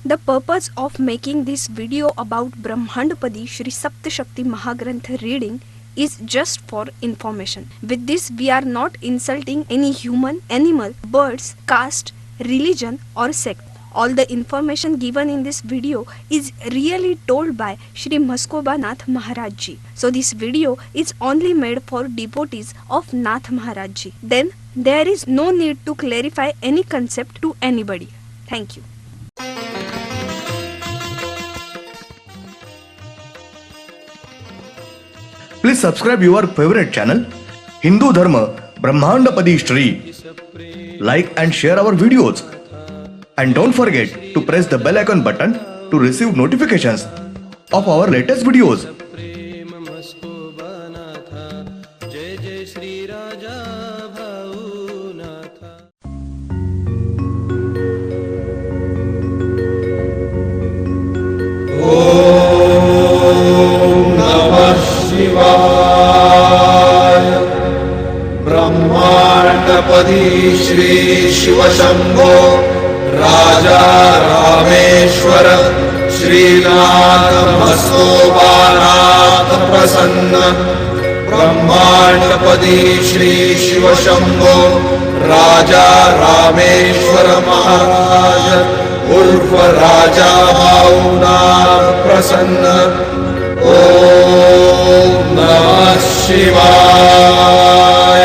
The purpose of making this video about Brahmandpadi Shri Saptashakti Mahagranth reading is just for information. With this, we are not insulting any human, animal, birds, caste, religion, or sect. All the information given in this video is really told by Shri Maskoba Nath Maharaj Ji. So this video is only made for devotees of Nath Maharaj Ji. Then there is no need to clarify any concept to anybody. Thank you. Please subscribe your favorite channel, Hindu Dharma Brahmandapadi Shri. Like and share our videos. And don't forget to press the bell icon button to receive notifications of our latest videos. ब्रह्मांडपदी Shri Shiv Shambho राजा रामेश्वर श्रीनाथ मस्तोबानाथ प्रसन्न ब्रह्मांडपदी श्री शिव शंभो राजा रामेश्वर महाराज उर्फ राजा भाऊनाथ प्रसन्न ओम नमः शिवाय।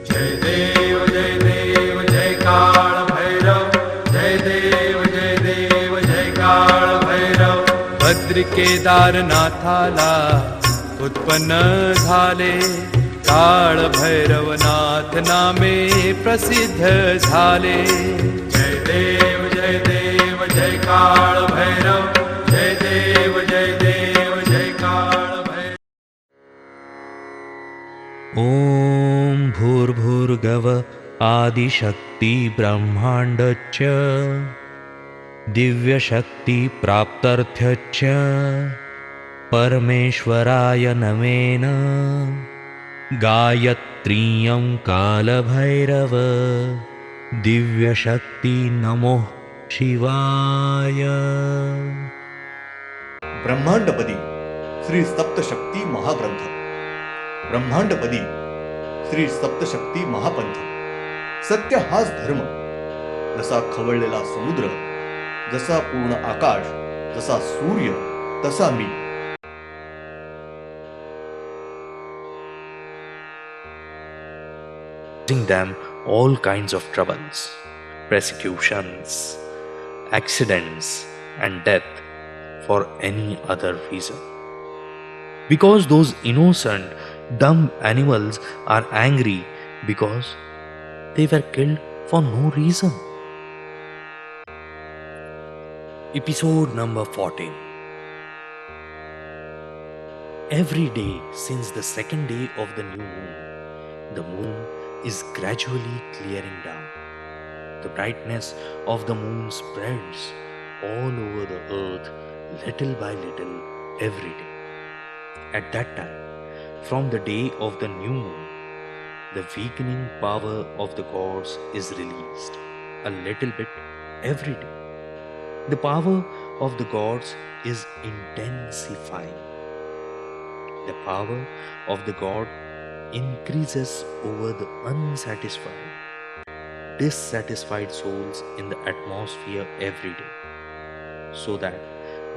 जय देव जय काल भैरव जय देव जय काल भैरव। भद्र केदारनाथाला उत्पन्न झाले काळ भैरवनाथ नामे प्रसिद्ध झाले। जय देव जय काळ भैरव जय देव जय काळ भैरव। ॐ भूर्भुर्गव आदिशक्ति ब्रह्माण्डच्च दिव्यशक्ति प्राप्त्यर्थच्च परमेश्वराय नमेन गायत्रीयं कालभैरव दिव्यशक्ति नमो शिवाय। ब्रह्मांडपदी श्री सप्तशक्ती महाग्रंथ। ब्रह्मांडपदी श्री सप्तशक्ती महापंथ। सत्य हाच धर्म। जसा खवळलेला समुद्र, जसा पूर्ण आकाश, जसा सूर्य, तसा मी। Causing them all kinds of troubles, persecutions, accidents, and death for any other reason. Because those innocent, dumb animals are angry because they were killed for no reason. Episode number 14. Every day since the second day of the new moon, the moon is gradually clearing down. The brightness of the moon spreads all over the earth little by little every day. At that time, from the day of the new moon, the weakening power of the gods is released a little bit every day. The power of the gods is intensifying. The power of the god increases over the unsatisfied, dissatisfied souls in the atmosphere every day, so that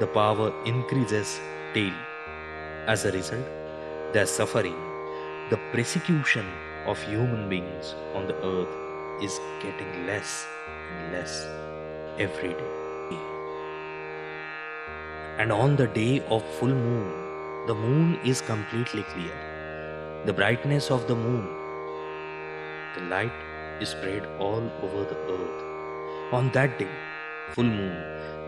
the power increases daily. As a result, their suffering, the persecution of human beings on the earth is getting less and less every day. And on the day of full moon, the moon is completely clear. The brightness of the moon, the light is spread all over the earth. On that day, full moon,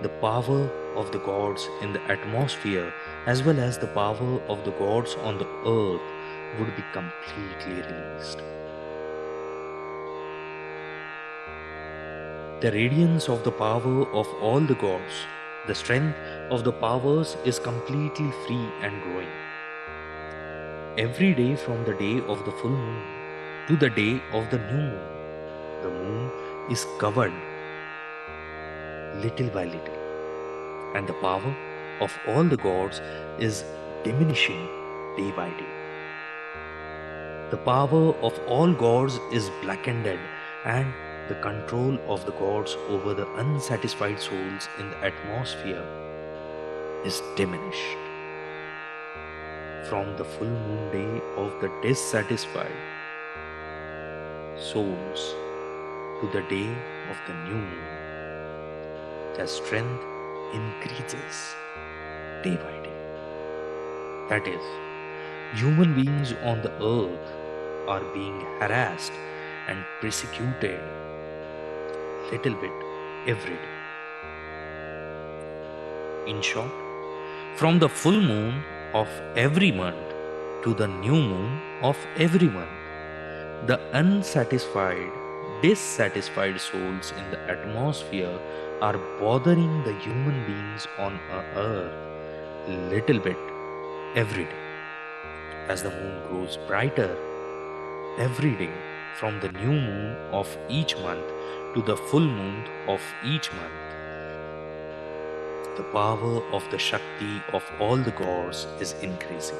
the power of the gods in the atmosphere as well as the power of the gods on the earth would be completely released. The radiance of the power of all the gods, the strength of the powers is completely free and growing. Every day from the day of the full moon to the day of the new moon, the moon is covered little by little, and the power of all the gods is diminishing day by day. The power of all gods is blackened, and the control of the gods over the unsatisfied souls in the atmosphere is diminished. From the full moon day of the dissatisfied souls to the day of the new moon, their strength increases day by day. That is, human beings on the earth are being harassed and persecuted little bit every day. In short, from the full moon of every month to the new moon of every month, the unsatisfied, dissatisfied souls in the atmosphere are bothering the human beings on earth little bit every day. As the moon grows brighter every day from the new moon of each month to the full moon of each month, the power of the Shakti of all the gods is increasing.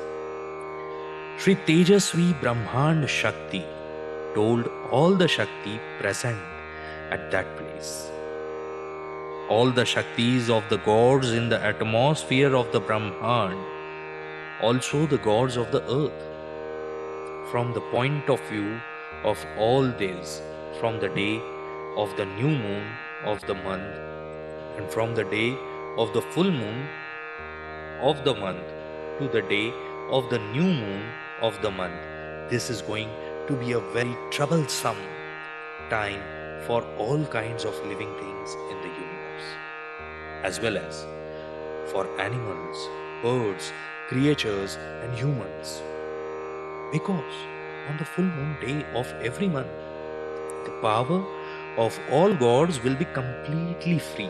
Sri Tejasvi Brahmand Shakti told all the Shakti present at that place. All the Shaktis of the gods in the atmosphere of the Brahmand, also the gods of the earth. From the point of view of all this, from the day of the new moon of the month and from the day of the full moon of the month to the day of the new moon of the month, this is going to be a very troublesome time for all kinds of living things in the universe, as well as for animals, birds, creatures and humans. Because on the full moon day of every month, the power of all gods will be completely free,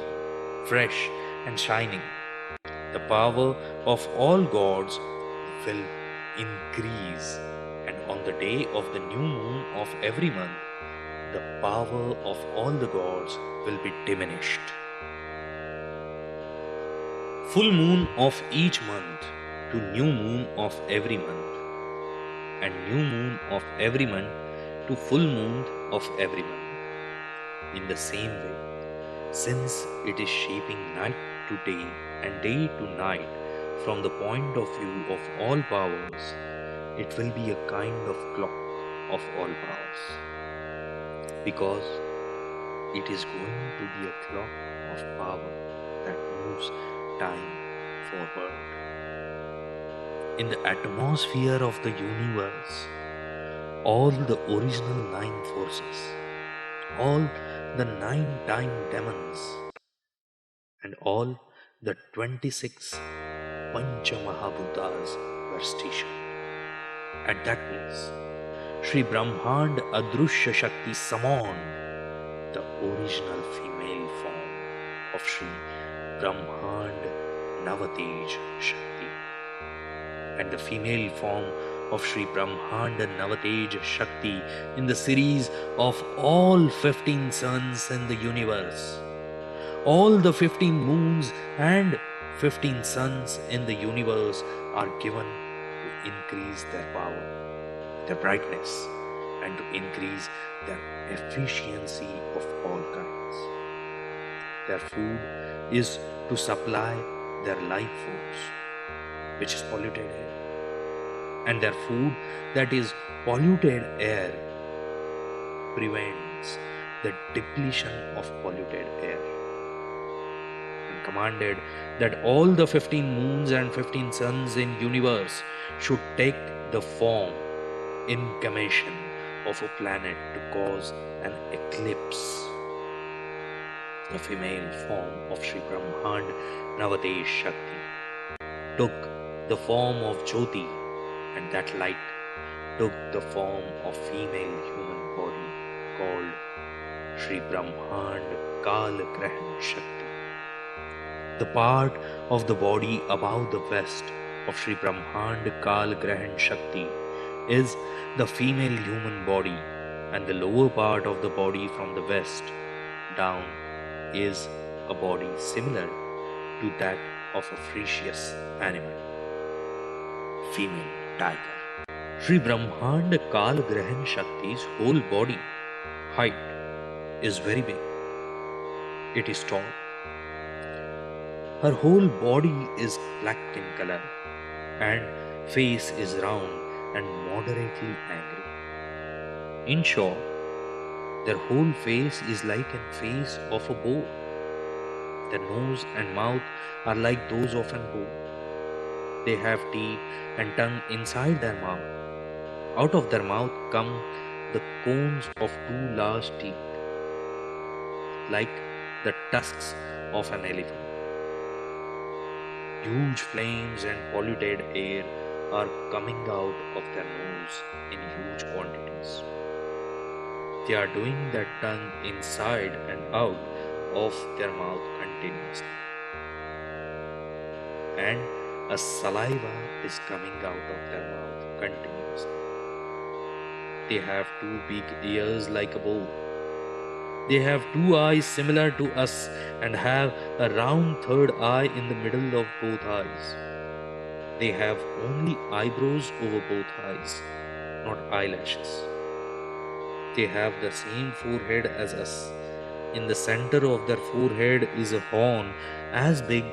fresh and shining. The power of all gods will increase, and on the day of the new moon of every month, the power of all the gods will be diminished. Full moon of each month to new moon of every month, and new moon of every month to full moon of every month. In the same way, since it is shaping night to day and day to night from the point of view of all powers, it will be a kind of clock of all powers, because it is going to be a clock of power that moves time forward. In the atmosphere of the universe, all the original 9 forces, all the 9 time demons, and all the 26 Pancha Mahabhutas were stationed at that place. Sri Brahmand Adrushya Shakti summoned the original female form of Sri Brahmand Navatej Shakti, and the female form of Sri Brahmand Navatej Shakti in the series of all 15 suns in the universe. All the 15 moons and 15 suns in the universe are given to increase their power, their brightness, and to increase their efficiency of all kinds. Their food is to supply their life force, which is polluted air, and their food, that is polluted air, prevents the depletion of polluted air, and commanded that all the 15 moons and 15 suns in universe should take the form, incarnation of a planet to cause an eclipse. The female form of Sri Brahmand Navatej Shakti took the form of Jyoti, and that light took the form of female human body called Sri Brahmand Kal Grahan Shakti. The part of the body above the vest of Sri Brahmand Kal Grahan Shakti is the female human body, and the lower part of the body from the west down is a body similar to that of a ferocious animal, female tiger. Sri Brahmanda Kal Grahan Shakti's whole body height is very big. It is tall. Her whole body is black in color and face is round and moderately angry. In short, their whole face is like a face of a boar. Their nose and mouth are like those of an boar. They have teeth and tongue inside their mouth. Out of their mouth come the cones of two large teeth, like the tusks of an elephant. Huge flames and polluted air are coming out of their nose in huge quantities. They are doing their tongue inside and out of their mouth continuously. And a saliva is coming out of their mouth continuously. They have two big ears like a bow. They have two eyes similar to us and have a round third eye in the middle of both eyes. They have only eyebrows over both eyes, not eyelashes. They have the same forehead as us. In the center of their forehead is a horn as big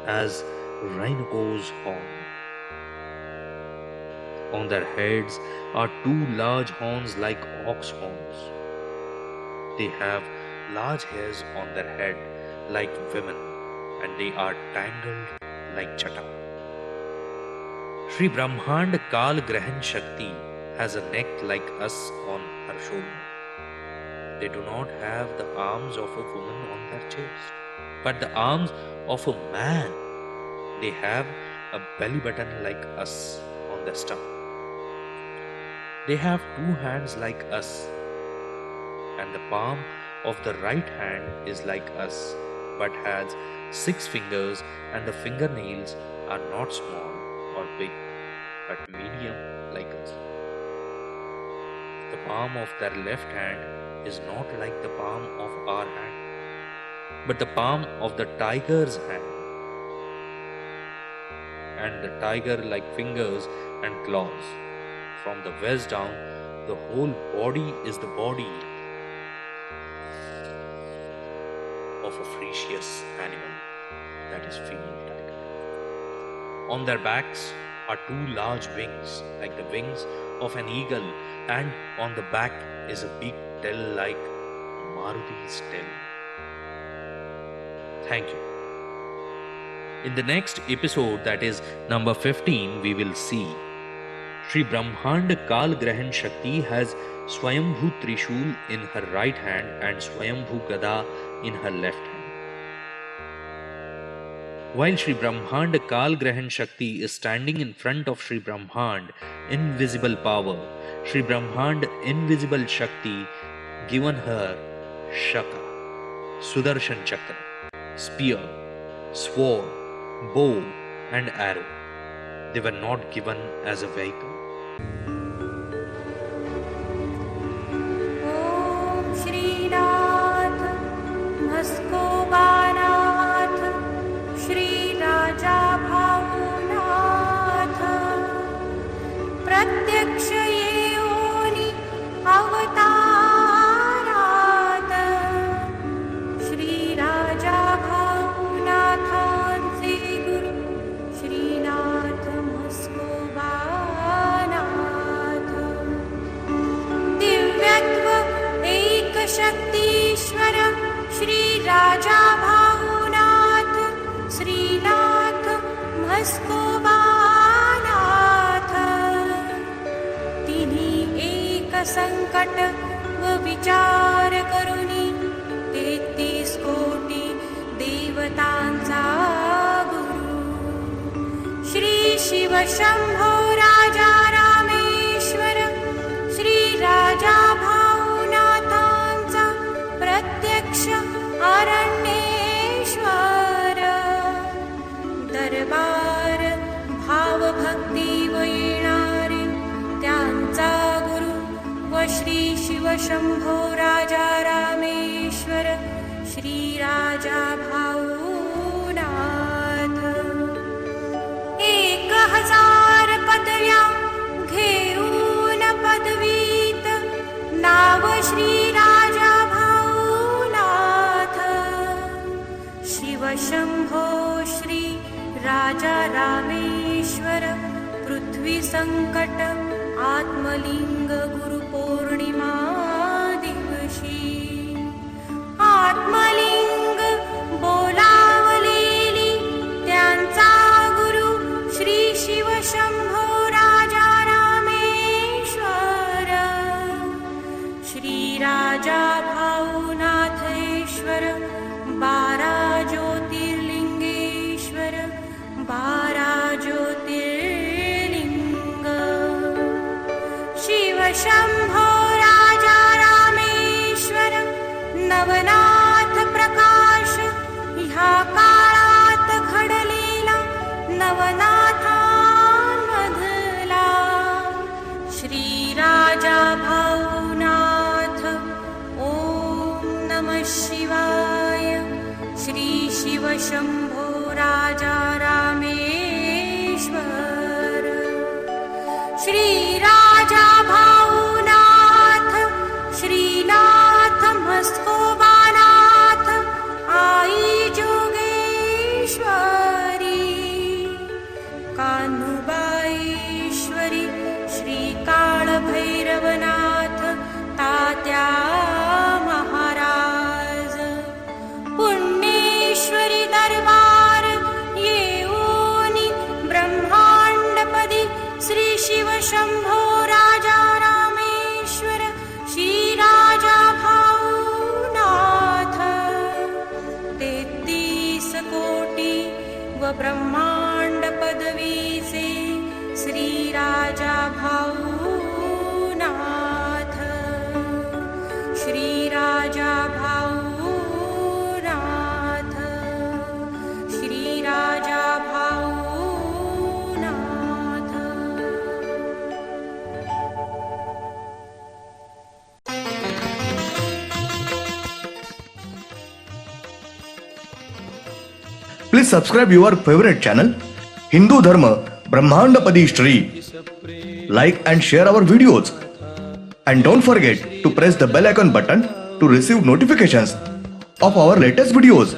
as rhino's horn. On their heads are two large horns like ox horns. They have large hairs on their head like women, and they are tangled like chata. Sri Brahmanda Kal Grahan Shakti has a neck like us on her shoulder. They do not have the arms of a woman on their chest, but the arms of a man. They have a belly button like us on their stomach. They have two hands like us, and the palm of the right hand is like us, but has 6 fingers, and the fingernails are not small or big, but medium like us. The palm of their left hand is not like the palm of our hand, but the palm of the tiger's hand, and the tiger like fingers and claws. From the waist down, the whole body is the body of a ferocious animal, that is female tiger. On their backs are 2 large wings like the wings of an eagle, and on the back is a big tail like Maruti's tail. Thank you. In the next episode, that is number 15, we will see Sri Brahmanda Kal Grahan Shakti has Swayambhu Trishul in her right hand and Swayambhu Gada in her left hand. While Sri Brahmanda Kal Grahan Shakti is standing in front of Sri Brahmanda invisible power, Sri Brahmanda invisible Shakti given her Shaka, Sudarshan Chakra, spear, sword, bow and arrow. They were not given as a vehicle. Om Shri Nath Maskobanath Shri Raja Bhavnath Pratyaksha Yoni Avatarat Shri Raja Bhavnathanse Guru Shri Nath Maskobanath दिव्यत्व एक शक्तीश्वर श्री राजा भावनाथ श्रीनाथ म्हस्कोबानाथ तिन्ही एक संकट व विचार करुनी 33 कोटी देवतांचा गुरु श्री शिव शंभो राजा रामेश्वर श्री राजा भावनाथांचा प्रत्यक्ष अरण्येश्वर दरबार भावभक्ती व येणारे त्यांचा गुरु व श्री शिव शंभो राजा रामेश्वर श्री राजा भाऊनाथ 1000 पदव्या घेऊन पदवीत नाव श्री राजा भाऊनाथ शिवशंभो श्री राजा रामेश्वर पृथ्वी संकट आत्मलिंग गुरुपौर्णिमा दिवशी आत्मलिंग बोलावलेली त्यांचा गुरु श्री शिवशंभो राजा रामेश्वर श्री राजा भाऊनाथेश्वर 12 ज्योतिर्लिंगेश्वर 12 ज्योतिर्लिंग शिवशंभो राजा रामेश्वर नवनाथ प्रकाश ह्या काळात घडलेला नवनाथांमधला श्री राजा भाऊनाथ ओम नमः शिवाय श्री शिवशंभो राजा रामेश्वर श्री राजा भाऊनाथ श्रीनाथ मस्कोबानाथ आई जोगेश्वरी कान्हुबाईश्वरी श्री काळभैरवनाथ तात्या महाराज पुण्येश्वरी दरबार येऊनी ब्रह्मांडपदी श्री शिवशंभो राजा रामेश्वर श्री राजा भाऊनाथ 33 कोटी व ब्रह्मांड पदवीचे श्री राजा भाऊनाथ श्री राजा भाऊनाथ श्री राजा भाऊनाथ Please subscribe your favorite channel Hindu Dharma Brahmandapadi Shri. Like and share our videos. And don't forget to press the bell icon button to receive notifications of our latest videos.